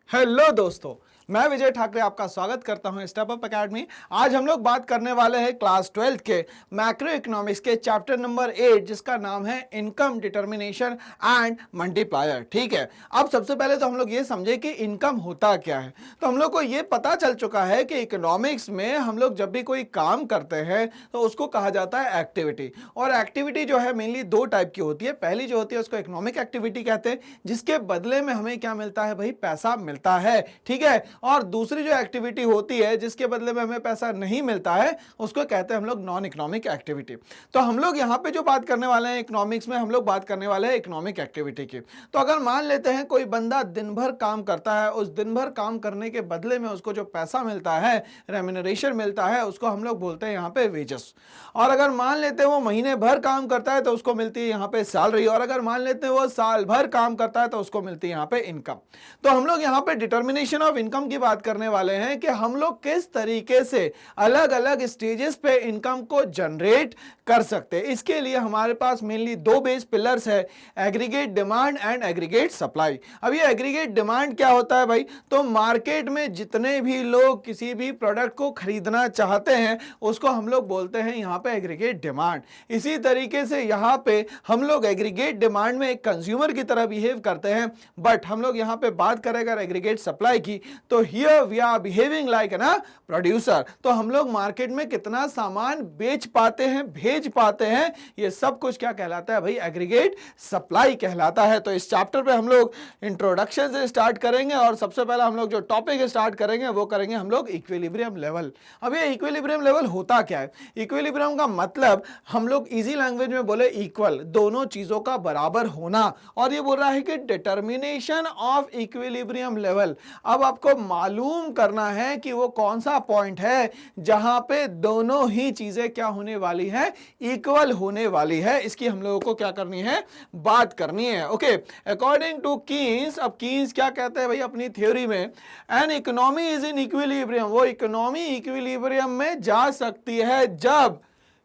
Hello दोस्तों, मैं विजय ठाकरे आपका स्वागत करता हूं स्टेप अप एकेडमी। आज हम लोग बात करने वाले हैं क्लास 12 के मैक्रो इकोनॉमिक्स के चैप्टर नंबर 8 जिसका नाम है इनकम डिटर्मिनेशन एंड मल्टीप्लायर। ठीक है, अब सबसे पहले तो हम लोग ये समझे कि इनकम होता क्या है। तो हम लोग को ये पता चल चुका है कि इकोनॉमिक्स में हम लोग जब भी कोई काम करते हैं तो उसको कहा जाता है एक्टिविटी। और एक्टिविटी जो है मेनली दो टाइप की होती है। पहली जो होती है उसको इकोनॉमिक एक्टिविटी कहते हैं, जिसके बदले में हमें क्या मिलता है भाई, पैसा मिलता है। ठीक है, और दूसरी जो एक्टिविटी होती है जिसके बदले में हमें पैसा नहीं मिलता है उसको कहते हैं हम लोग नॉन इकोनॉमिक एक्टिविटी। तो हम लोग यहां पे जो बात करने वाले हैं इकोनॉमिक्स में, हम लोग बात करने वाले हैं इकोनॉमिक एक्टिविटी की। तो अगर मान लेते हैं कोई बंदा दिन भर काम करता है, उस दिन भर काम करने के बदले में उसको जो पैसा मिलता है, रेम्यूनरेशन मिलता है, उसको हम लोग बोलते हैं यहाँ पे वेजेस। और अगर मान लेते हैं वो महीने भर काम करता है तो उसको मिलती है यहाँ पे सैलरी। और अगर मान लेते हैं वो साल भर काम करता है तो उसको मिलती है यहाँ पे इनकम। तो हम लोग यहाँ पे डिटर्मिनेशन ऑफ इनकम की बात करने वाले हैं कि हम लोग किस तरीके से अलग अलग स्टेजेस पे इनकम को जनरेट कर सकते हैं। इसके लिए हमारे पास मेनली दो बेस पिलर्स है, aggregate demand and aggregate supply. अब ये एग्रीगेट डिमांड क्या होता है भाई, तो मार्केट में जितने भी लोग किसी भी प्रोडक्ट को खरीदना चाहते हैं उसको हम लोग बोलते हैं यहाँ पे एग्रीगेट डिमांड। इसी तरीके से यहाँ पे हम लोग एग्रीगेट डिमांड में एक कंज्यूमर की तरह बिहेव करते हैं। बट हम लोग यहाँ पे बात करें अगर एग्रीगेट सप्लाई की, तो here we are behaving like ना प्रोड्यूसर। तो हम लोग मार्केट में कितना सामान बेच पाते हैं, भेज पाते हैं, ये सब कुछ क्या कहलाता है भाई, एग्रीगेट सप्लाई कहलाता है। तो इस चैप्टर पे हम लोग इंट्रोडक्शन से स्टार्ट करेंगे और सबसे पहला हम लोग जो टॉपिक स्टार्ट करेंगे वो करेंगे हम लोग इक्विलिब्रियम लेवल। अब ये इक्विलिब्रियम लेवल होता क्या है? इक्विलिब्रियम का मतलब हम लोग इजी लैंग्वेज में बोले इक्वल, दोनों चीजों का बराबर होना। और ये बोल रहा है कि डिटर्मिनेशन ऑफ इक्विलिब्रियम लेवल। अब आपको मालूम करना है कि वो कौन सा पॉइंट है जहां पे दोनों ही चीजें क्या होने वाली है, इक्वल होने वाली है। इसकी हम लोगों को क्या करनी है, बात करनी है। ओके, अकॉर्डिंग टू कीन्स, अब कीन्स क्या कहते हैं भाई अपनी थ्योरी में, an economy is in equilibrium. वो इकोनॉमी इक्विलिब्रियम में जा सकती है जब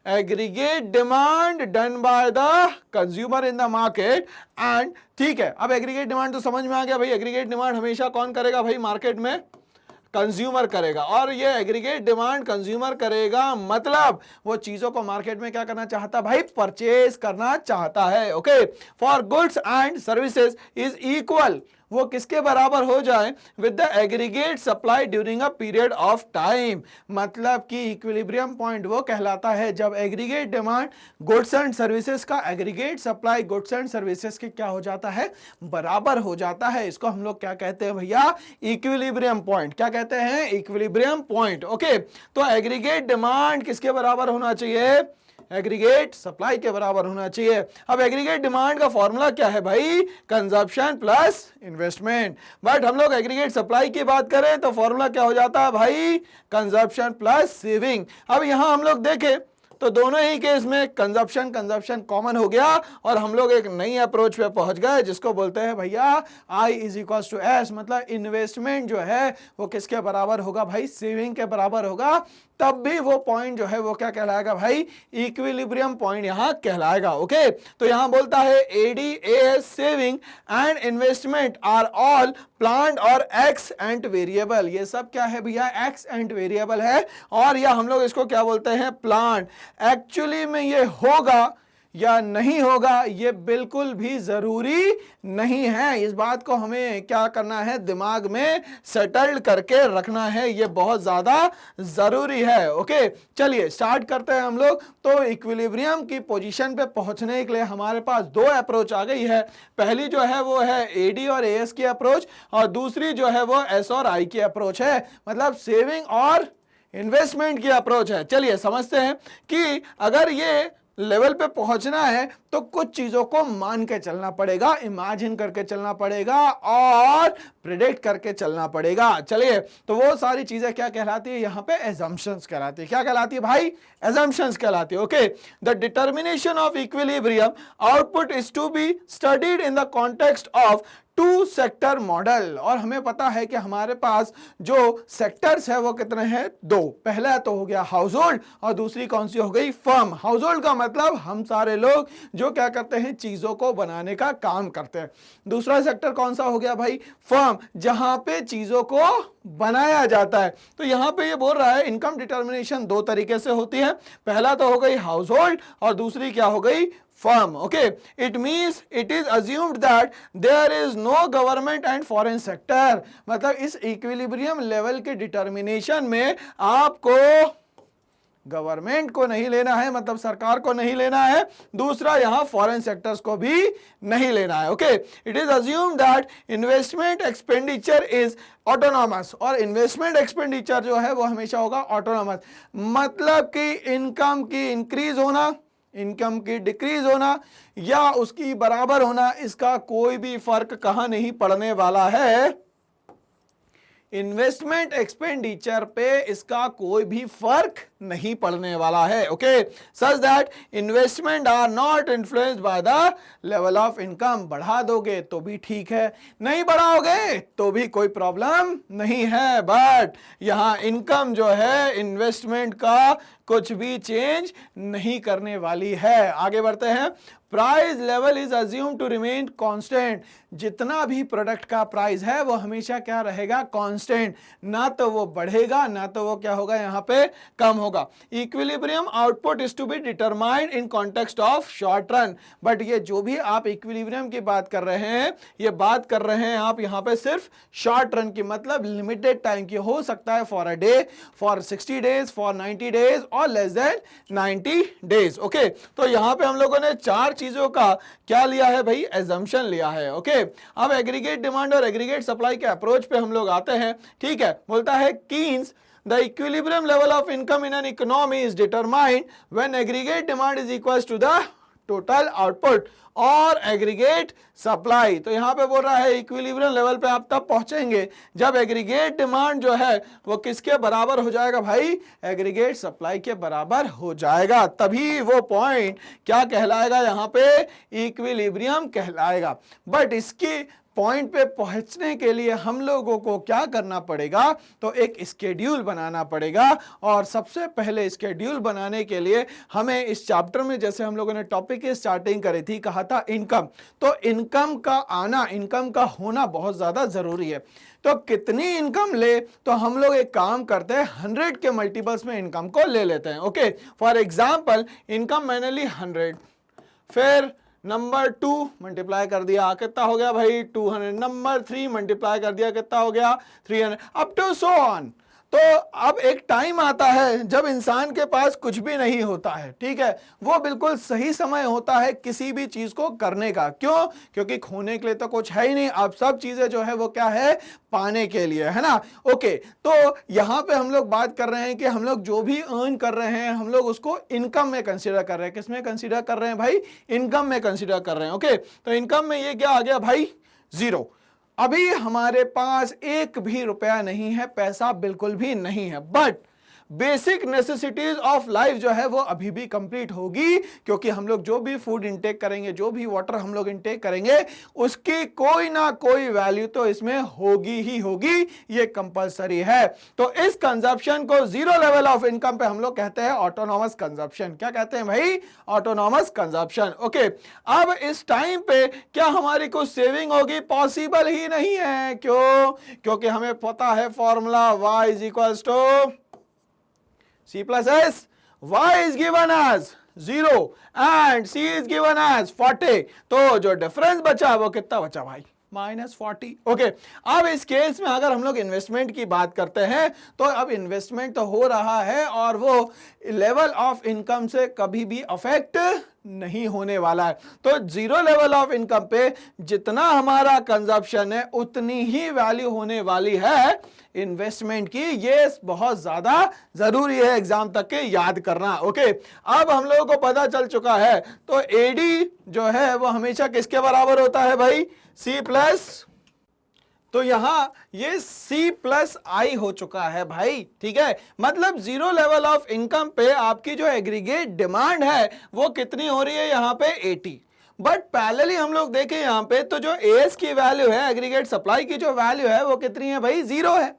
aggregate demand done by the consumer in the market and, ठीक है, अब एग्रीगेट डिमांड तो समझ में आ गया भाई, एग्रीगेट डिमांड हमेशा कौन करेगा भाई मार्केट में, कंज्यूमर करेगा। और ये एग्रीगेट डिमांड कंज्यूमर करेगा मतलब वो चीजों को मार्केट में क्या करना चाहता भाई, परचेज करना चाहता है। Okay, for goods and services is equal, वो किसके बराबर हो जाए, with the aggregate supply during a period of time. मतलब कि इक्विलिब्रियम पॉइंट वो कहलाता है जब aggregate demand goods and services का aggregate supply goods and services के क्या हो जाता है, बराबर हो जाता है। इसको हम लोग क्या कहते हैं भैया, इक्विलिब्रियम पॉइंट। क्या कहते हैं, इक्विलिब्रियम पॉइंट। ओके, तो एग्रीगेट डिमांड किसके बराबर होना चाहिए, एग्रीगेट सप्लाई के बराबर होना चाहिए। अब एग्रीगेट डिमांड का फॉर्मूला क्या है भाई, कंजप्शन प्लस इन्वेस्टमेंट। बट हम लोग एग्रीगेट सप्लाई की बात करें तो फॉर्मूला क्या हो जाता है भाई, कंजप्शन प्लस सेविंग। अब यहां हम लोग देखें तो दोनों ही केस में कंजप्शन कॉमन हो गया और हम लोग एक नई अप्रोच पे पहुंच गए जिसको बोलते हैं भैया I is equal to S. मतलब इन्वेस्टमेंट जो है वो किसके बराबर होगा भाई, सेविंग के बराबर होगा। तब भी वो पॉइंट जो है वो क्या कहलाएगा भाई, इक्विलिब्रियम पॉइंट यहां कहलाएगा। ओके, तो यहां बोलता है ADS saving and investment are all planned और एक्स एंड वेरिएबल। ये सब क्या है भैया, एक्स एंड वेरिएबल है। और या हम लोग इसको क्या बोलते हैं, प्लान्ड। एक्चुअली में ये होगा या नहीं होगा ये बिल्कुल भी जरूरी नहीं है। इस बात को हमें क्या करना है, दिमाग में सेटल्ड करके रखना है, ये बहुत ज्यादा जरूरी है। ओके, चलिए स्टार्ट करते हैं हम लोग। तो इक्विलिब्रियम की पोजीशन पे पहुंचने के लिए हमारे पास दो अप्रोच आ गई है। पहली जो है वो है एडी और एएस की अप्रोच और दूसरी जो है वो एस और आई की अप्रोच है, मतलब सेविंग और इन्वेस्टमेंट की अप्रोच है। चलिए समझते हैं कि अगर ये लेवल पे पहुंचना है तो कुछ चीजों को मान के चलना पड़ेगा, इमेजिन करके चलना पड़ेगा और प्रिडिक्ट करके चलना पड़ेगा। चलिए, तो वो सारी चीजें क्या कहलाती है, यहां पे एजम्पशंस कहलाती है। क्या कहलाती है भाई, एजम्पशंस कहलाती है। Okay, the determination of equilibrium output is to be studied in the context of two sector model. और हमें पता है कि हमारे पास जो सेक्टर्स है वो कितने हैं, दो। पहला तो हो गया हाउस होल्ड और दूसरी कौन सी हो गई, फर्म। हाउस होल्ड का मतलब हम सारे लोग जो क्या करते हैं, चीजों को बनाने का काम करते हैं। दूसरा सेक्टर कौन सा हो गया भाई, फर्म, जहां पे चीजों को बनाया जाता है। तो यहां पे ये बोल रहा है इनकम डिटर्मिनेशन दो तरीके से होती है। पहला तो हो गई हाउस होल्ड और दूसरी क्या हो गई, firm. Okay, it means it is assumed that there is no government and foreign sector. मतलब इस इक्विलिब्रियम लेवल के डिटर्मिनेशन में आपको गवर्नमेंट को नहीं लेना है, मतलब सरकार को नहीं लेना है। दूसरा यहां फॉरेन सेक्टर्स को भी नहीं लेना है। Okay, it is assume that investment expenditure is autonomous. और इन्वेस्टमेंट एक्सपेंडिचर जो है वो हमेशा होगा ऑटोनॉमस, मतलब कि इनकम की इंक्रीज होना, इनकम की डिक्रीज होना या उसकी बराबर होना, इसका कोई भी फर्क कहां नहीं पड़ने वाला है, इन्वेस्टमेंट एक्सपेंडिचर पे इसका कोई भी फर्क नहीं पड़ने वाला है। Okay, such that investment are not influenced by the level of income. बढ़ा दोगे तो भी ठीक है, नहीं बढ़ाओगे तो भी कोई प्रॉब्लम नहीं है। बट यहां इनकम जो है इन्वेस्टमेंट का कुछ भी चेंज नहीं करने वाली है। आगे बढ़ते हैं। Price level is assume to remain constant. जितना भी प्रोडक्ट का प्राइस है वो हमेशा क्या रहेगा, कांस्टेंट, ना तो वो बढ़ेगा ना तो वो क्या होगा, यहां पे कम होगा। Equilibrium output is to be determined in context of short run. But ये जो भी आप इक्विलिब्रियम की बात कर रहे हैं, ये बात कर रहे हैं आप यहां पे सिर्फ शॉर्ट रन की, मतलब लिमिटेड टाइम की। हो सकता है for a day, for 60 days, for 90 days और लेस देन 90 डेज। ओके, तो यहां पे हम लोगों ने चार चीजों का क्या लिया है भाई, एजम्पशन लिया है। ओके, अब एग्रीगेट डिमांड और एग्रीगेट सप्लाई के अप्रोच पे हम लोग आते हैं। ठीक है, बोलता है Keynes the equilibrium level of income in an economy is determined when aggregate demand is equals to the total output और एग्रीगेट सप्लाई। तो यहां पे बोल रहा है इक्विलिब्रियम लेवल पे आप तब पहुंचेंगे जब एग्रीगेट डिमांड जो है वो किसके बराबर हो जाएगा भाई, एग्रीगेट सप्लाई के बराबर हो जाएगा। तभी वो पॉइंट क्या कहलाएगा, यहां पे इक्विलिब्रियम कहलाएगा। बट इसकी पॉइंट पे पहुंचने के लिए हम लोगों को क्या करना पड़ेगा, तो एक स्केड्यूल बनाना पड़ेगा। और सबसे पहले स्केड्यूल बनाने के लिए हमें इस चैप्टर में, जैसे हम लोगों ने टॉपिक की स्टार्टिंग करी थी, कहा था इनकम, तो इनकम का आना, इनकम का होना बहुत ज्यादा जरूरी है। तो कितनी इनकम ले, तो हम लोग एक काम करते हैं 100 के मल्टीपल्स में इनकम को ले लेते हैं। ओके, फॉर एग्जाम्पल इनकम मैंने ली 100, फिर नंबर 2 मल्टीप्लाई कर दिया, कितना हो गया भाई 200, नंबर 3 मल्टीप्लाई कर दिया, कितना हो गया 300, अप टू सो ऑन। तो अब एक टाइम आता है जब इंसान के पास कुछ भी नहीं होता है, ठीक है, वो बिल्कुल सही समय होता है किसी भी चीज को करने का। क्यों? क्योंकि खोने के लिए तो कुछ है ही नहीं, अब सब चीजें जो है वो क्या है, पाने के लिए, है ना। ओके, तो यहां पे हम लोग बात कर रहे हैं कि हम लोग जो भी अर्न कर रहे हैं हम लोग उसको इनकम में कंसीडर कर रहे हैं। किसमें कंसीडर कर रहे हैं भाई, इनकम में कंसीडर कर रहे हैं। ओके, तो इनकम में ये क्या आ गया भाई, 0। अभी हमारे पास एक भी रुपया नहीं है, पैसा बिल्कुल भी नहीं है, but basic necessities of life जो है वो अभी भी कंप्लीट होगी, क्योंकि हम लोग जो भी फूड इंटेक करेंगे, जो भी वाटर हम लोग इंटेक करेंगे, उसकी कोई ना कोई वैल्यू तो इसमें होगी ही होगी, ये कंपलसरी है। तो इस कंजप्शन को 0 लेवल ऑफ इनकम पे हम लोग कहते हैं ऑटोनॉमस कंजप्शन। क्या कहते हैं भाई, ऑटोनॉमस कंजप्शन। ओके, अब इस टाइम पे क्या हमारी कुछ सेविंग होगी, पॉसिबल ही नहीं है। क्यों? क्योंकि हमें पता है formula y is equals to C plus S, Y is given as 0 and C is given as 40। तो जो डिफरेंस बचा वो कितना बचा भाई, -40। ओके, अब इस केस में अगर हम लोग इन्वेस्टमेंट की बात करते हैं तो अब इन्वेस्टमेंट तो हो रहा है और वो लेवल ऑफ इनकम से कभी भी अफेक्ट नहीं होने वाला है। तो 0 लेवल ऑफ इनकम पे जितना हमारा कंजप्शन है उतनी ही वैल्यू होने वाली है इन्वेस्टमेंट की। ये बहुत ज्यादा जरूरी है एग्जाम तक के याद करना। ओके, अब हम लोगों को पता चल चुका है, तो एडी जो है वो हमेशा किसके बराबर होता है भाई, C प्लस, तो यहां ये C प्लस आई हो चुका है भाई, ठीक है। मतलब 0 लेवल ऑफ इनकम पे आपकी जो एग्रीगेट डिमांड है वो कितनी हो रही है, यहां पे 80, बट पैरेलली हम लोग देखें यहाँ पे तो जो एएस की वैल्यू है, एग्रीगेट सप्लाई की जो वैल्यू है वो कितनी है भाई, 0 है।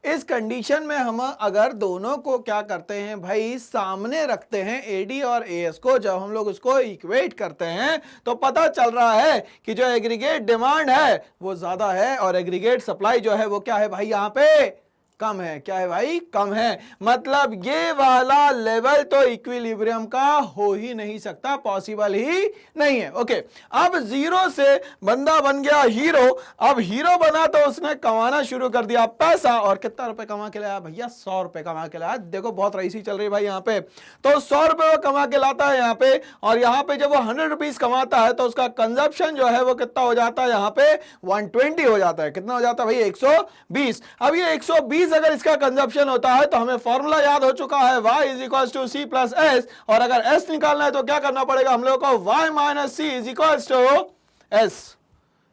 इस कंडीशन में हम अगर दोनों को क्या करते हैं भाई, सामने रखते हैं एडी और एएस को, जब हम लोग उसको इक्वेट करते हैं तो पता चल रहा है कि जो एग्रीगेट डिमांड है वो ज्यादा है और एग्रीगेट सप्लाई जो है वो क्या है भाई, यहाँ पे कम है। क्या है भाई, कम है। मतलब ये वाला लेवल तो इक्विलिब्रियम का हो ही नहीं सकता, पॉसिबल ही नहीं है। ओके, अब जीरो से बंदा बन गया हीरो। अब हीरो बना तो उसने कमाना शुरू कर दिया पैसा, और कितना रुपए कमा के लाया भैया, 100 रुपए कमा के लाया। देखो बहुत रईसी चल रही है भाई यहाँ पे, तो 100 रुपए वो कमा के लाता है यहाँ पे, और यहाँ पे जब वो 100 रुपीज कमाता है तो उसका कंजप्शन जो है वो कितना हो जाता है, यहाँ पे 120 हो जाता है। कितना हो जाता है भाई, 120। अब ये 120 अगर इसका कंजप्शन होता है तो हमें फॉर्मूला याद हो चुका है, y is equal to C plus S, और अगर s निकालना है तो क्या करना पड़ेगा हम लोग को, y minus C is equal to S.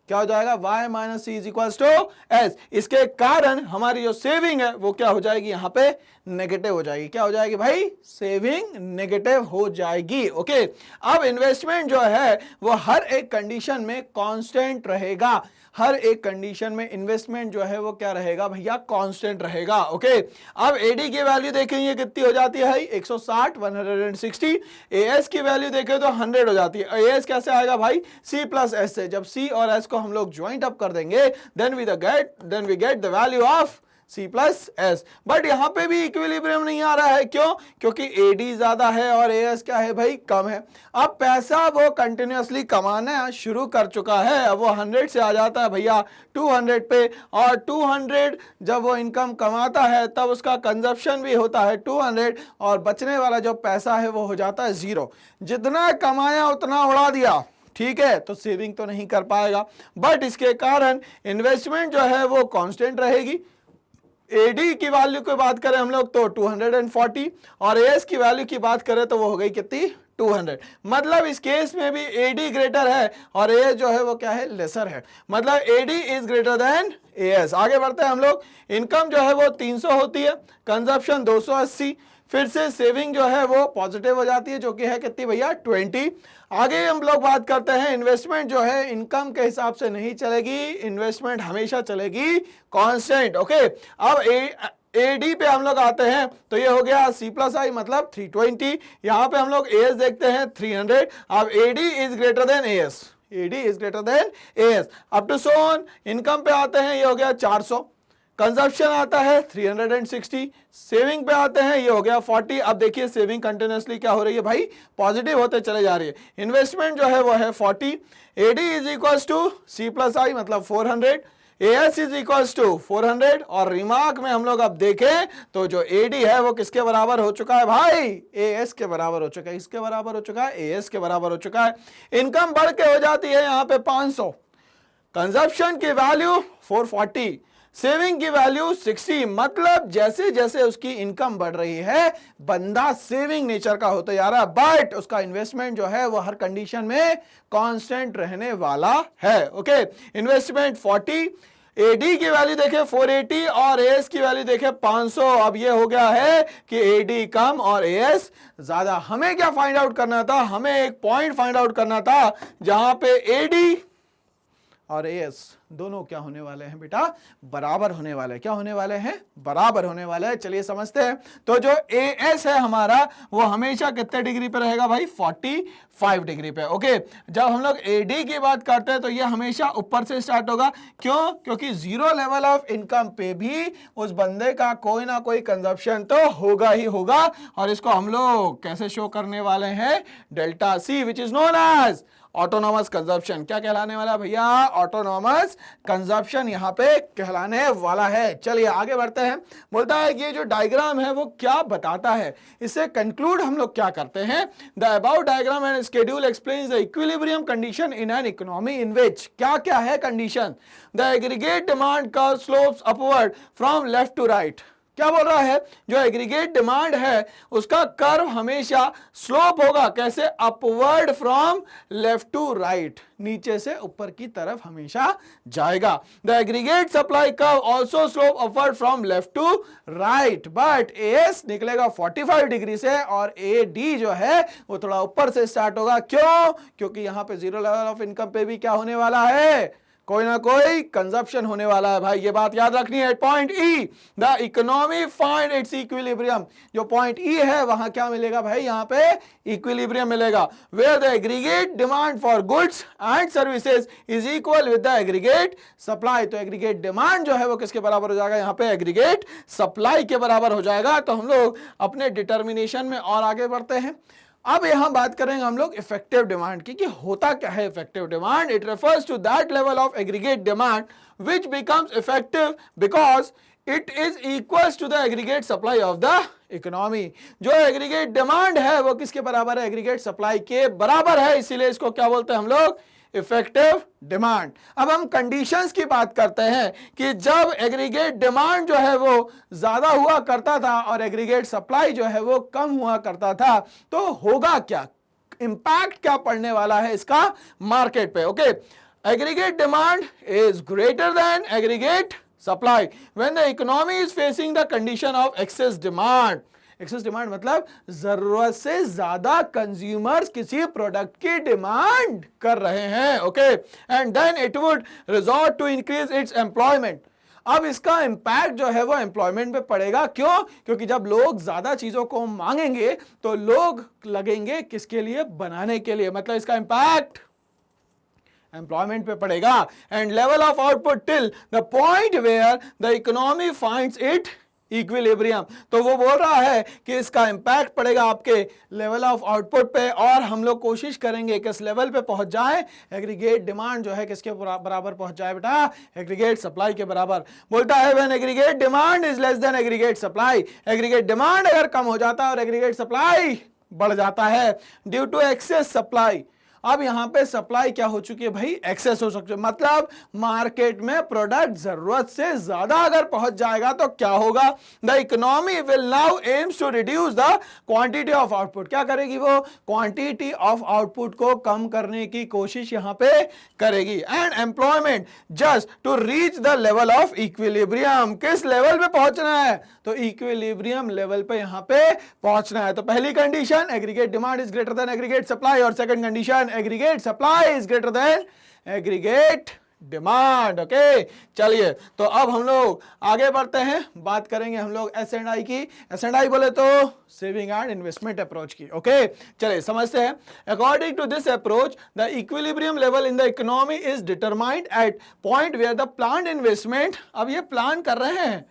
क्या हो जाएगा, y minus C is equal to S. इसके कारण हमारी जो सेविंग है वो क्या हो जाएगी, यहां पे नेगेटिव हो जाएगी। क्या हो जाएगी भाई, सेविंग नेगेटिव हो जाएगी। ओके, अब इन्वेस्टमेंट जो है वो हर एक कंडीशन में कांस्टेंट रहेगा। हर एक कंडीशन में इन्वेस्टमेंट जो है वो क्या रहेगा भैया, कांस्टेंट रहेगा। ओके, अब एडी की वैल्यू देखेंगे कितनी हो जाती है, 160 160। एएस की वैल्यू देखें तो 100 हो जाती है। एएस कैसे आएगा भाई, सी प्लस एस से। जब सी और एस को हम लोग ज्वाइंट अप कर देंगे then we get the value of C plus S. But यहां पे भी इक्विलिब्रियम नहीं आ रहा है, क्यों, क्योंकि AD ज्यादा है और AS क्या है भाई, कम है। अब पैसा वो कंटिन्यूअसली कमाना शुरू कर चुका है, अब वो 100 से आ जाता है भैया 200 पे, और 200 जब वो इनकम कमाता है तब उसका कंजप्शन भी होता है 200, और बचने वाला जो पैसा है वो हो जाता है 0। जितना कमाया उतना उड़ा दिया, ठीक है, तो सेविंग तो नहीं कर पाएगा। बट इसके कारण इन्वेस्टमेंट जो है वो कांस्टेंट रहेगी। एडी की वैल्यू की बात करें हम लोग तो 240, और एएस की वैल्यू की बात करें तो वो हो गई कितनी, 200। मतलब इस केस में भी एडी ग्रेटर है और एएस जो है वो क्या है, लेसर है। मतलब AD is greater than AS. आगे बढ़ते हैं हम लोग। इनकम जो है वो 300 होती है, कंजप्शन 280, फिर से सेविंग जो है वो पॉजिटिव हो जाती है, जो कि है कितनी भैया, 20। आगे हम लोग बात करते हैं, इन्वेस्टमेंट जो है इनकम के हिसाब से नहीं चलेगी, इन्वेस्टमेंट हमेशा चलेगी कांस्टेंट। ओके, अब एडी पे हम लोग आते हैं तो ये हो गया सी प्लस आई, मतलब 320। यहाँ पे हम लोग एएस देखते हैं 300। अब AD is greater than AS, AD is greater than AS up to so on. Income पे आते हैं, ये हो गया 400। कंजप्शन आता है 360, सेविंग पे आते हैं, ये हो गया 40। अब देखिए सेविंग कंटिन्यूसली क्या हो रही है भाई, पॉजिटिव होते चले जा रही है। इन्वेस्टमेंट जो है वो है 40। AD is equal to C plus I, मतलब 400। AS is equal to 400। और रिमार्क में हम लोग अब देखें तो जो एडी है वो किसके बराबर हो चुका है भाई, एएस के बराबर हो चुका है। इसके बराबर हो चुका है, एएस के बराबर हो चुका है। इनकम बढ़ के हो जाती है यहाँ पे 500, कंजप्शन की वैल्यू 440, सेविंग की वैल्यू 60। मतलब जैसे जैसे उसकी इनकम बढ़ रही है बंदा सेविंग नेचर का होता जा रहा है, बट उसका इन्वेस्टमेंट जो है वो हर कंडीशन में कांस्टेंट रहने वाला है। ओके, इन्वेस्टमेंट 40, एडी की वैल्यू देखें 480 और एएस की वैल्यू देखें 500। अब ये हो गया है कि एडी कम और एएस ज्यादा। हमें क्या फाइंड आउट करना था, हमें एक पॉइंट फाइंड आउट करना था जहां पे एडी और एएस दोनों क्या होने वाले हैं बेटा, बराबर होने वाले हैं। क्या होने वाले हैं, बराबर होने वाले हैं। चलिए समझते हैं। तो जो एएस है हमारा वो हमेशा कितने डिग्री पे रहेगा भाई, 45 डिग्री पे। ओके, जब हम लोग एडी की बात करते हैं तो ये हमेशा ऊपर से स्टार्ट होगा। क्यों, क्योंकि जीरो लेवल ऑफ इनकम पे भी उस बंदे का कोई ना कोई कंजप्शन तो होगा ही होगा, और इसको हम लोग कैसे शो करने वाले हैं, delta C, which is known as autonomous consumption. क्या कहलाने वाला भैया, ऑटोनॉमस कंजप्शन यहाँ पे कहलाने वाला है। चलिए आगे बढ़ते हैं। बोलता है कि ये जो डायग्राम है वो क्या बताता है, इससे कंक्लूड हम लोग क्या करते हैं, the about diagram and schedule explains the equilibrium condition in an economy in which, क्या क्या है condition, the aggregate demand curve slopes upward from left to right. क्या बोल रहा है, जो एग्रीगेट डिमांड है उसका कर्व हमेशा स्लोप होगा, कैसे, upward from left to right, नीचे से ऊपर की तरफ हमेशा जाएगा। The aggregate supply curve also slope upward from left to right, but S निकलेगा 45 डिग्री से और ए डी जो है वो थोड़ा ऊपर से स्टार्ट होगा। क्यों? क्योंकि यहां पे जीरो लेवल ऑफ इनकम पे भी क्या होने वाला है, कोई ना कोई कंजप्शन होने वाला है भाई, ये बात याद रखनी है। Point E, the economy find its equilibrium, जो पॉइंट ई है वहां क्या मिलेगा भाई, यहां पे इक्विलिब्रियम मिलेगा, where the aggregate demand for goods and services is equal with the aggregate supply. तो एग्रीगेट डिमांड जो है वो किसके बराबर हो जाएगा, यहां पे एग्रीगेट सप्लाई के बराबर हो जाएगा। तो हम लोग अपने डिटर्मिनेशन में और आगे बढ़ते हैं। अब यहां बात करेंगे हम लोग इफेक्टिव डिमांड की, कि होता क्या है effective demand. It refers to that level of aggregate demand which becomes effective because it is equals to the aggregate supply of the economy. जो एग्रीगेट डिमांड है वो किसके बराबर है, एग्रीगेट सप्लाई के बराबर है, इसीलिए इसको क्या बोलते हैं हम लोग, इफेक्टिव डिमांड। अब हम कंडीशंस की बात करते हैं कि जब एग्रीगेट डिमांड जो है वो ज्यादा हुआ करता था और एग्रीगेट सप्लाई जो है वो कम हुआ करता था, तो होगा क्या, इंपैक्ट क्या पड़ने वाला है इसका मार्केट पे। Okay, aggregate demand is greater than aggregate supply when the economy is facing the condition of excess demand. Excess demand मतलब जरूरत से ज्यादा कंज्यूमर्स किसी प्रोडक्ट की डिमांड कर रहे हैं। Okay, and then it would resort to increase its employment. अब इसका इंपैक्ट जो है वो एम्प्लॉयमेंट पे पड़ेगा। क्यों? क्योंकि जब लोग ज्यादा चीजों को मांगेंगे तो लोग लगेंगे किसके लिए, बनाने के लिए, मतलब इसका इंपैक्ट एम्प्लॉयमेंट पे पड़ेगा। And level of output till the point where the economy finds it equilibrium. तो वो बोल रहा है कि इसका इंपैक्ट पड़ेगा आपके लेवल ऑफ आउटपुट पे, और हम लोग कोशिश करेंगे कि इस लेवल पे पहुंच जाए, एग्रीगेट डिमांड जो है किसके बराबर पहुंच जाए बेटा, एग्रीगेट सप्लाई के बराबर। बोलता है when aggregate demand is less then aggregate supply, aggregate demand अगर कम हो जाता है और एग्रीगेट सप्लाई बढ़ जाता है ड्यू टू एक्सेस सप्लाई। अब यहां पे सप्लाई क्या हो चुकी है भाई, एक्सेस हो सकती है, मतलब मार्केट में प्रोडक्ट जरूरत से ज्यादा अगर पहुंच जाएगा तो क्या होगा, the economy will now aims to reduce the quantity of output. क्या करेगी वो, क्वांटिटी ऑफ आउटपुट को कम करने की कोशिश यहां पे करेगी। And employment just to reach the level of equilibrium. किस लेवल पे पहुंचना है, तो इक्विलिब्रियम लेवल पे यहां पे पहुंचना है। तो पहली condition aggregate demand is greater than aggregate supply, और second condition aggregate supply is greater than aggregate demand. Okay, चलिए तो अब हम लोग आगे बढ़ते हैं, बात करेंगे हम लोग S&I की। S&I बोले तो सेविंग एंड इन्वेस्टमेंट अप्रोच की। ओके, चलिए समझते हैं। According to this approach the equilibrium level in the economy is determined at point where the planned investment, अब ये प्लान कर रहे हैं,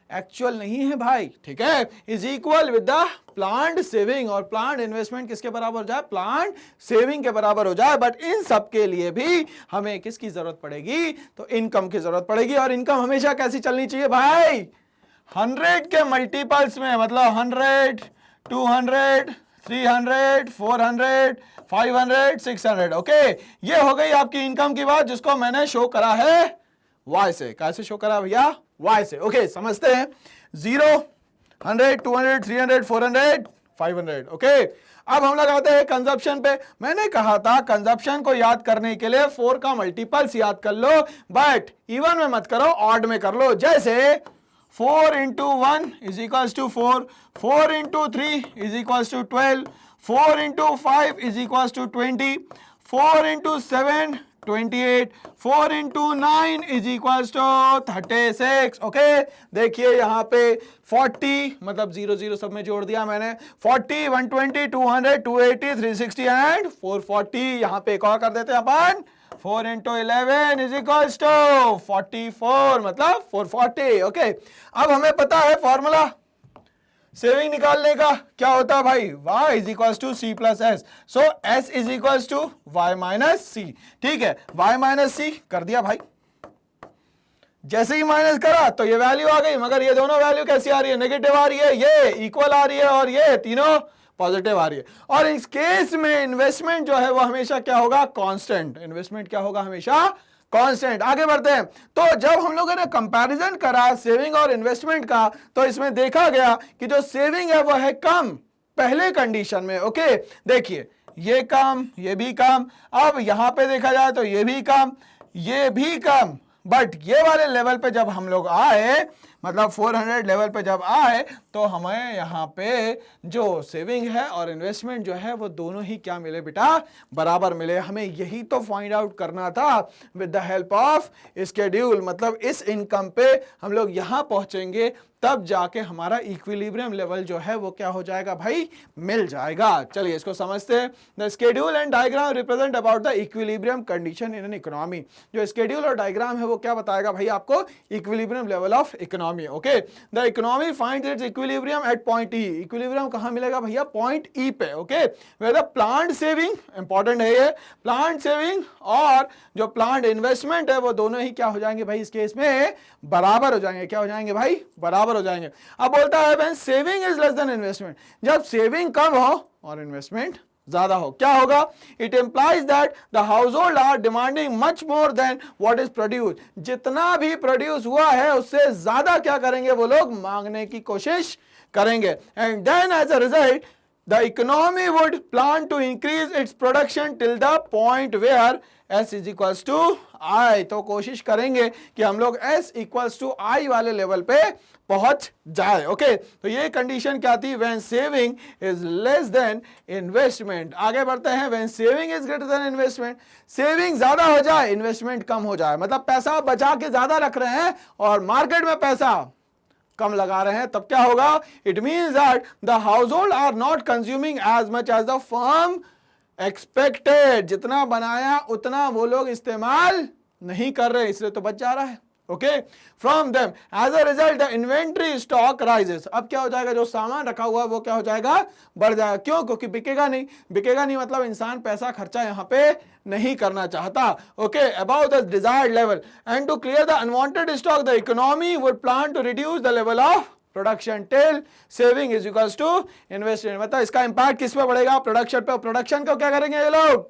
एक्चुअल नहीं है भाई, ठीक है, is equal with the planned saving, और प्लान्ड इन्वेस्टमेंट किसके बराबर हो जाए, प्लान्ड सेविंग के बराबर हो जाए। बट इन सब के लिए भी हमें किसकी जरूरत पड़ेगी, तो इनकम की जरूरत पड़ेगी। और इनकम हमेशा कैसी चलनी चाहिए भाई, 100 के मल्टीपल्स में, मतलब 100, 200, 300, 400, 500, 600। ओके, ये हो गई आपकी इनकम की बात, जिसको मैंने शो करा है Y से। कैसे शो करा भैया, Y से। ओके, समझते हैं। 0, 100, 200, 300, 400, 500। ओके, अब हम लोग आते हैं कंजप्शन पे। मैंने कहा था कंजप्शन को याद करने के लिए 4 का मल्टीपल्स याद कर लो, बट इवन में मत करो, ऑड में कर लो। जैसे 4 into 1 is equals to 4, 4 into 3 is equals to 12, 4 into 5 is equals to 20, 4 into 7 28, 4 into 9 is equals to 36। Okay, देखिए यहाँ पे 40 मतलब 0 0 सब में जोड़ दिया मैंने, 40, 120, 200, 280, 360 एंड 440। यहाँ पे एक और कर देते हैं अपन, 4 into 11 is equals to 44, मतलब 440। ओके, अब हमें पता है फॉर्मूला सेविंग निकालने का, क्या होता है भाई, y is equal to C plus S, so s is equal to y minus C. ठीक है, y माइनस सी कर दिया भाई, जैसे ही माइनस करा तो ये वैल्यू आ गई, मगर ये दोनों वैल्यू कैसी आ रही है, नेगेटिव आ रही है, ये इक्वल आ रही है, और ये तीनों पॉजिटिव आ रही है। और इस केस में इन्वेस्टमेंट जो है वो हमेशा क्या होगा, कांस्टेंट। इन्वेस्टमेंट क्या होगा, हमेशा कांस्टेंट। आगे बढ़ते हैं। तो जब हम लोगों ने कंपैरिजन करा सेविंग और इन्वेस्टमेंट का, तो इसमें देखा गया कि जो सेविंग है वो है कम पहले कंडीशन में। ओके, देखिए ये कम, ये भी कम, अब यहां पे देखा जाए तो ये भी कम, ये भी कम, बट ये वाले लेवल पे जब हम लोग आए, मतलब 400 लेवल पे जब आए, तो हमें यहाँ पे जो सेविंग है और इन्वेस्टमेंट जो है वो दोनों ही क्या मिले बेटा, बराबर मिले। हमें यही तो फाइंड आउट करना था with the help of schedule. मतलब इस इनकम पे हम लोग यहाँ पहुंचेंगे, तब जाके हमारा इक्विलिब्रियम लेवल जो है वो क्या हो जाएगा भाई, मिल जाएगा। चलिए इसको समझते हैं। The schedule and diagram represent about the equilibrium condition in an economy. जो स्केड्यूल और डायग्राम है वो क्या बताएगा भाई आपको, equilibrium level of economy. Okay, the economy finds its equilibrium at point E. Equilibrium कहां मिलेगा भैया, पॉइंट ई पे। Okay, where the planned saving, important है ये, प्लांट सेविंग और जो प्लांट इन्वेस्टमेंट है वो दोनों ही क्या हो जाएंगे भाई, इस केस में बराबर हो जाएंगे। क्या हो जाएंगे भाई, बराबर हो जाएंगे। अब बोलता है when saving is less than investment, जब सेविंग कम हो और इन्वेस्टमेंट ज्यादा हो, क्या होगा, it implies that the household are demanding much more than what is produce. जितना भी प्रोड्यूस हुआ है उससे ज्यादा क्या करेंगे वो लोग, मांगने की कोशिश करेंगे। And then as a result the economy would plan to increase its production till the point where S is equals to I। तो कोशिश करेंगे कि हम लोग S equals to I वाले लेवल पे पहुंच जाए। ओके, तो ये कंडीशन क्या थी, when saving is less than investment। आगे बढ़ते हैं, when saving is greater than investment, saving ज्यादा हो जाए, इन्वेस्टमेंट कम हो जाए। मतलब पैसा बचा के ज्यादा रख रहे हैं और मार्केट में पैसा कम लगा रहे हैं, तब क्या होगा, it means that the household are not consuming as much as the firm expected. जितना बनाया उतना वो लोग इस्तेमाल नहीं कर रहे, इसलिए तो बच जा रहा है। Okay, from them as a result the inventory stock rises. अब क्या हो जाएगा, जो सामान रखा हुआ है वो क्या हो जाएगा, बढ़ जाएगा। क्यों, क्योंकि बिकेगा नहीं। बिकेगा नहीं मतलब इंसान पैसा खर्चा यहां पे नहीं करना चाहता। Okay, about the desired level and to clear the unwanted stock the economy would plan to reduce the level of production till saving is equals to investment. मतलब इसका इंपैक्ट किस पे पड़ेगा, प्रोडक्शन पे। प्रोडक्शन को क्या करेंगे ये लोग,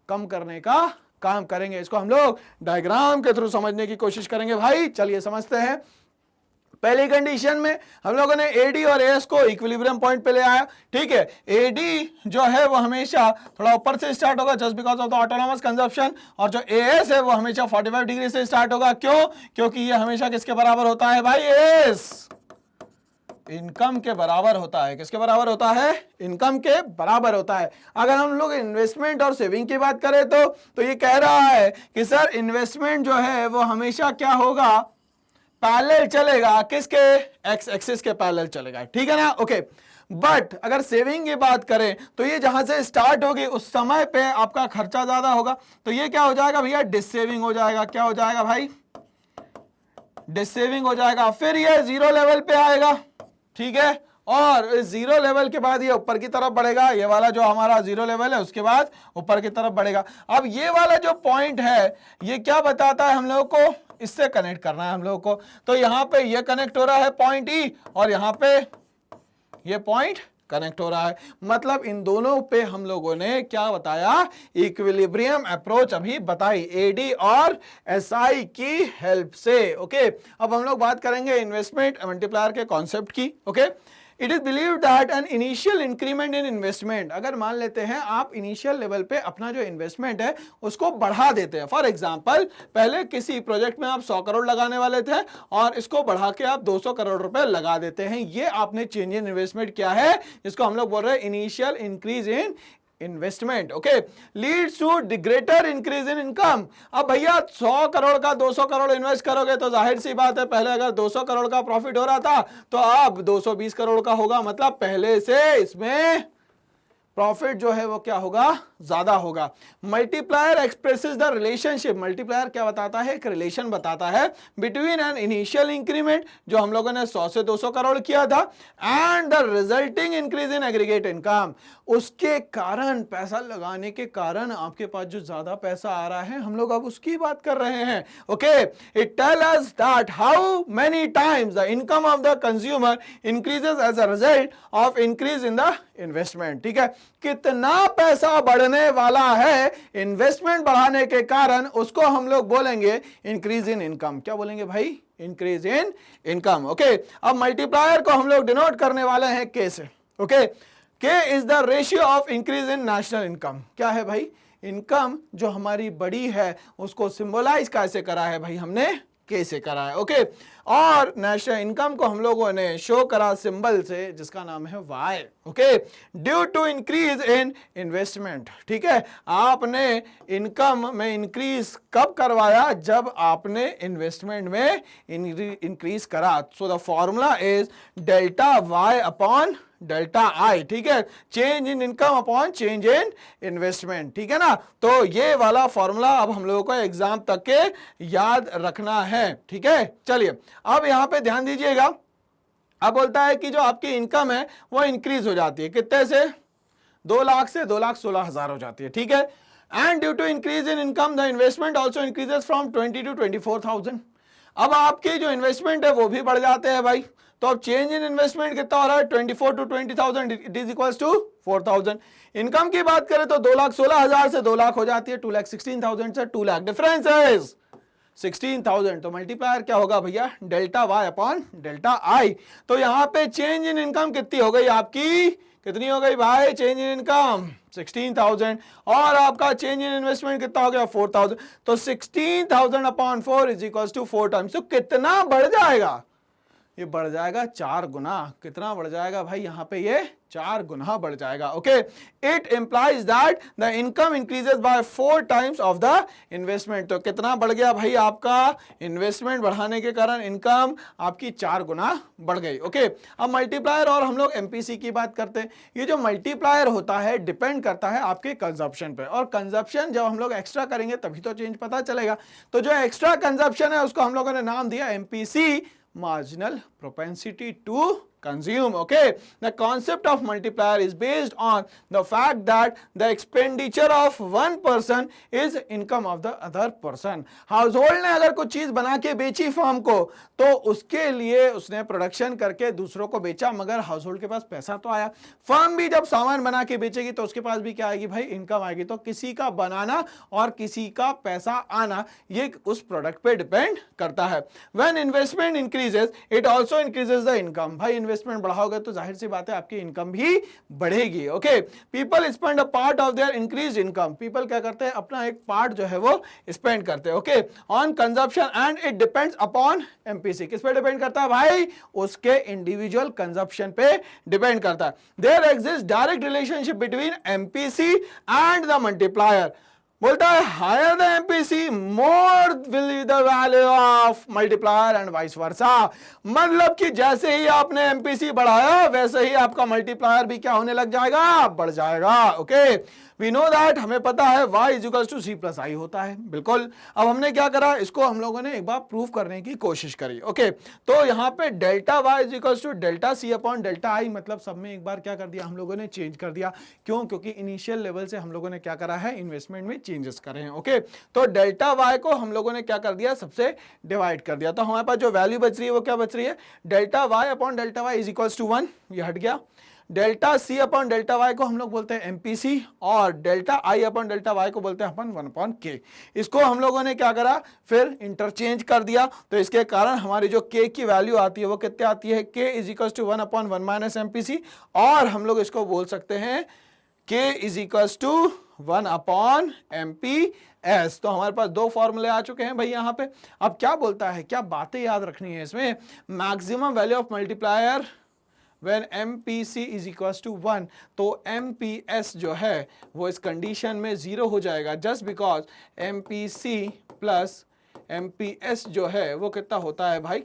कम करने का काम करेंगे। इसको हम लोग डायग्राम के थ्रू समझने की कोशिश करेंगे भाई। चलिए समझते हैं। पहली कंडीशन में हम लोगों ने एडी और एएस को इक्विलिब्रियम पॉइंट पे ले आया। ठीक है, एडी जो है वो हमेशा थोड़ा ऊपर से स्टार्ट होगा just because of the autonomous consumption, और जो एएस है वो हमेशा 45 डिग्री से स्टार्ट होगा। क्यों, क्योंकि ये हमेशा किसके बराबर होता है भाई, एएस इनकम के बराबर होता है। किसके बराबर होता है, इनकम के बराबर होता है। अगर हम लोग इन्वेस्टमेंट और सेविंग की बात करें तो ये कह रहा है कि सर इन्वेस्टमेंट जो है वो हमेशा क्या होगा, पैरेलल चलेगा, किसके, एक्स एक्सिस के पैरेलल चलेगा। ठीक है ना। ओके, बट अगर सेविंग की बात करें तो ये जहां से स्टार्ट होगी उस समय पे आपका खर्चा ज्यादा होगा, तो ये क्या हो जाएगा भैया, डिससेविंग हो जाएगा। क्या हो जाएगा भाई, डिससेविंग हो जाएगा। फिर ये जीरो लेवल पे आएगा। ठीक है, और इस जीरो लेवल के बाद ये ऊपर की तरफ बढ़ेगा। ये वाला जो हमारा जीरो लेवल है उसके बाद ऊपर की तरफ बढ़ेगा। अब ये वाला जो पॉइंट है ये क्या बताता है हम लोगों को, इससे कनेक्ट करना है हम लोगों को। तो यहां पे ये कनेक्ट हो रहा है पॉइंट ई, और यहां पे ये पॉइंट कनेक्ट हो रहा है। मतलब इन दोनों पे हम लोगों ने क्या बताया, इक्विलिब्रियम अप्रोच अभी बताई एडी और एसआई की हेल्प से। ओके, अब हम लोग बात करेंगे इन्वेस्टमेंट मल्टीप्लायर के कॉन्सेप्ट की। Okay, it is believe that an initial increment in investment, अगर मान लेते हैं आप इनिशियल लेवल पे अपना जो इन्वेस्टमेंट है उसको बढ़ा देते हैं। फॉर एग्जांपल, पहले किसी प्रोजेक्ट में आप 100 करोड़ लगाने वाले थे और इसको बढ़ा के आप 200 करोड़ रुपए लगा देते हैं, ये आपने चेंज इन इन्वेस्टमेंट किया है, जिसको हम लोग बोल रहे हैं initial increase in investment. Okay, leads to greater increase in income. अब भैया 100 करोड़ का 200 करोड़ इन्वेस्ट करोगे तो जाहिर सी बात है, पहले अगर 200 करोड़ का प्रॉफिट हो रहा था तो अब 220 करोड़ का होगा। मतलब पहले से इसमें प्रॉफिट जो है वो क्या होगा, ज्यादा होगा। Multiplier expresses the relationship, multiplier क्या बताता है, एक रिलेशन बताता है बिटवीन एन इनिशियल इंक्रीमेंट जो हम लोगों ने 100 से 200 करोड़ किया था and the resulting increase in aggregate income. उसके कारण, पैसा लगाने के कारण आपके पास जो ज्यादा पैसा आ रहा है, हम लोग अब उसकी बात कर रहे हैं। Okay, it tell us that how many times the income of the consumer increases as a result of increase in the investment. ठीक है, कितना पैसा बढ़ने वाला है इन्वेस्टमेंट बढ़ाने के कारण, उसको हम लोग बोलेंगे इंक्रीज इन इनकम। क्या बोलेंगे भाई? Increase in income. ओके, अब मल्टीप्लायर को हम लोग डिनोट करने वाले हैं के से। ओके, के is the ratio of increase in national income. क्या है भाई? इनकम जो हमारी बड़ी है उसको सिंबलाइज कैसे करा है भाई? हमने के से करा है। ओके, और नेशनल इनकम को हम लोगों ने शो करा सिंबल से जिसका नाम है Y. Okay, due to increase in investment. ठीक है, आपने इनकम में इंक्रीज कब करवाया? जब आपने इन्वेस्टमेंट में इंक्रीज करा। So the formula is delta Y upon delta I. ठीक है, change in income upon change in investment. ठीक है ना, तो ये वाला फॉर्मूला अब हम लोगों को एग्जाम तक के याद रखना है। ठीक है, चलिए अब यहां पे ध्यान दीजिएगा। अब बोलता है कि जो आपकी इनकम है वो इंक्रीज हो जाती है, कितने से? 2 लाख से 2,16,000 हो जाती है। ठीक है, and due to increase in income the investment also increases from 20 to 24,000। अब आपके जो इन्वेस्टमेंट है वो भी बढ़ जाते हैं भाई। तो अब चेंज इन इन्वेस्टमेंट कितना हो रहा है? 24 to 20,000, it is equals to 4,000। Income की बात करें तो 2,16,000 से 2 लाख हो जाती है, 2,16,000 से 2 लाख, डिफरेंस इज 16,000। तो मल्टीप्लायर क्या होगा भैया? Delta Y upon delta I. तो यहां पे चेंज इन इनकम कितनी हो गई आपकी? कितनी हो गई भाई चेंज इन इनकम? 16,000। और आपका चेंज इन इन्वेस्टमेंट कितना हो गया? 4,000। तो 16,000 upon 4 is equals to 4 times. तो कितना बढ़ जाएगा? ये बढ़ जाएगा 4 गुना। कितना बढ़ जाएगा भाई? यहां पे ये 4 गुना बढ़ जाएगा। Okay, it implies that the income increases by 4 times of the investment. तो कितना बढ़ गया भाई? आपका इन्वेस्टमेंट बढ़ाने के कारण इनकम आपकी 4 गुना बढ़ गई। ओके, अब मल्टीप्लायर और हम लोग एमपीसी की बात करते हैं। ये जो मल्टीप्लायर होता है डिपेंड करता है आपके कंजप्शन पे, और कंजप्शन जब हम लोग एक्स्ट्रा करेंगे तभी तो चेंज पता चलेगा। तो जो एक्स्ट्रा कंजप्शन है उसको हम लोगों ने नाम दिया MPC, marginal propensity to consume. Okay, the concept of multiplier is based on the fact that the expenditure of one person is income of the other person. Household ने अगर कुछ चीज बना के बेची फर्म को तो उसके लिए उसने प्रोडक्शन करके दूसरों को बेचा, मगर हाउसहोल्ड के पास पैसा तो आया। फर्म भी जब सामान बना के बेचेगी तो उसके पास भी क्या आएगी भाई? इनकम आएगी। तो किसी का बनाना और किसी का पैसा आना ये उस प्रोडक्ट पे डिपेंड करता है। When investment increases, it also increases the income. भाई इन्वेस्टमेंट बढ़ाओगे तो जाहिर सी बात है आपकी इनकम भी बढ़ेगी। Okay, people spend a part of their increase income. People क्या करते हैं? अपना एक पार्ट जो है वो स्पेंड करते हैं। Okay, on consumption and it depends upon MPC. किस पे डिपेंड करता है भाई? उसके इंडिविजुअल कंजप्शन पे डिपेंड करता है। There exist direct relationship between MPC and the multiplier. बोलता है higher the MPC more will be the value of multiplier and vice versa. मतलब कि जैसे ही आपने एमपीसी बढ़ाया वैसे ही आपका मल्टीप्लायर भी क्या होने लग जाएगा? बढ़ जाएगा। ओके, वी नो दैट, हमें पता है y is equals to C plus I होता है। बिल्कुल, अब हमने क्या करा? इसको हम लोगों ने एक बार प्रूव करने की कोशिश करी। ओके, तो यहाँ पे delta y is equals to delta C upon delta I, मतलब सब में एक बार क्या कर दिया हम लोगों ने? चेंज कर दिया। क्यों? क्योंकि इनिशियल लेवल से हम लोगों ने क्या करा है? इन्वेस्टमेंट में चेंजेस करे हैं। ओके, तो डेल्टा y को हम लोगों ने क्या कर दिया? सबसे डिवाइड कर दिया। तो हमारे पास जो वैल्यू बच रही है वो क्या बच रही है? Delta y upon delta Y is equals to 1, ये हट गया। Delta C upon delta Y को हम लोग बोलते हैं एमपीसी, और delta I upon delta Y को बोलते हैं अपन 1 अपॉन के। इसको हम लोगों ने क्या करा? फिर इंटरचेंज कर दिया। तो इसके कारण हमारी जो के की वैल्यू आती है वो कितने आती है? K is equal to 1 upon 1 minus MPC, और हम लोग इसको बोल सकते हैं K is equal to 1 upon MPS. तो हमारे पास 2 फॉर्मूले आ चुके हैं भाई यहाँ पे। अब क्या बोलता है, क्या बातें याद रखनी है इसमें? Maximum value of multiplier when MPC is equals to 1, तो MPS जो है वो इस कंडीशन में 0 हो जाएगा, just because MPC plus MPS जो है वो कितना होता है भाई?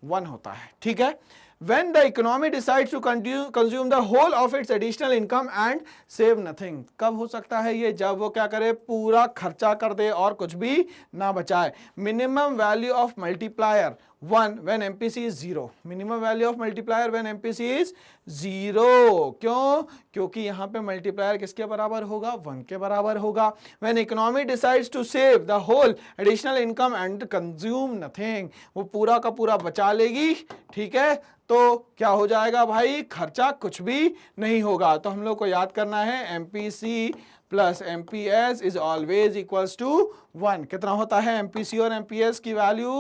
1 होता है। ठीक है, when the economy decides to consume the whole of its additional income and save nothing, कब हो सकता है ये? जब वो क्या करे? पूरा खर्चा कर दे और कुछ भी ना बचाए। Minimum value of multiplier 1 when MPC is 0, minimum value of multiplier when MPC is 0। क्यों? क्योंकि यहाँ पे मल्टीप्लायर किसके बराबर होगा? 1 के बराबर होगा। when economy decides to save the whole additional income and consume nothing, वो पूरा का पूरा बचा लेगी, ठीक है, तो क्या हो जाएगा भाई, खर्चा कुछ भी नहीं होगा। तो हम लोग को याद करना है MPC plus MPS is always equals to 1। कितना होता है MPC और MPS की वैल्यू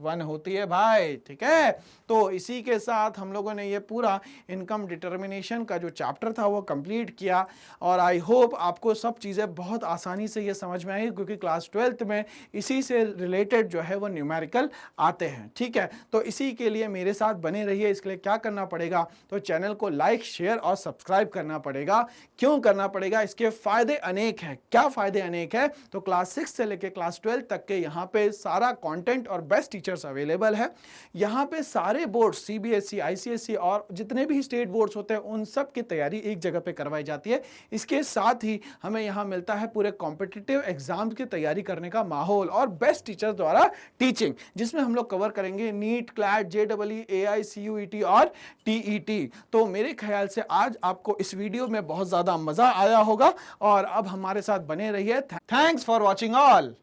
1 होती है भाई, ठीक है। तो इसी के साथ हम लोगों ने ये पूरा इनकम डिटर्मिनेशन का जो चैप्टर था वो कंप्लीट किया, और आई होप आपको सब चीज़ें बहुत आसानी से ये समझ में आई, क्योंकि क्लास 12th में इसी से रिलेटेड जो है वो न्यूमेरिकल आते हैं, ठीक है। तो इसी के लिए मेरे साथ बने रहिए। इसके लिए क्या करना पड़ेगा, तो चैनल को लाइक, शेयर और सब्सक्राइब करना पड़ेगा। क्यों करना पड़ेगा, इसके फायदे अनेक हैं। क्या फायदे अनेक है, तो क्लास 6 से लेकर क्लास 12 तक के यहाँ पे सारा कंटेंट और बेस्ट टीचर्स अवेलेबल है। यहाँ पे सारे बोर्ड CBSE, ICSE और जितने भी स्टेट बोर्ड्स होते हैं उन सब की तैयारी एक जगह पे करवाई जाती है। इसके साथ ही हमें यहाँ मिलता है पूरे कॉम्पिटिटिव एग्जाम की तैयारी करने का माहौल और बेस्ट टीचर द्वारा टीचिंग, जिसमें हम लोग कवर करेंगे NEET, CLAT, JEE, AI, CUET और TET। तो मेरे ख्याल से आज आपको इस वीडियो में बहुत ज्यादा मजा आया होगा, और अब हमारे साथ बने रहिए। Thanks for watching all.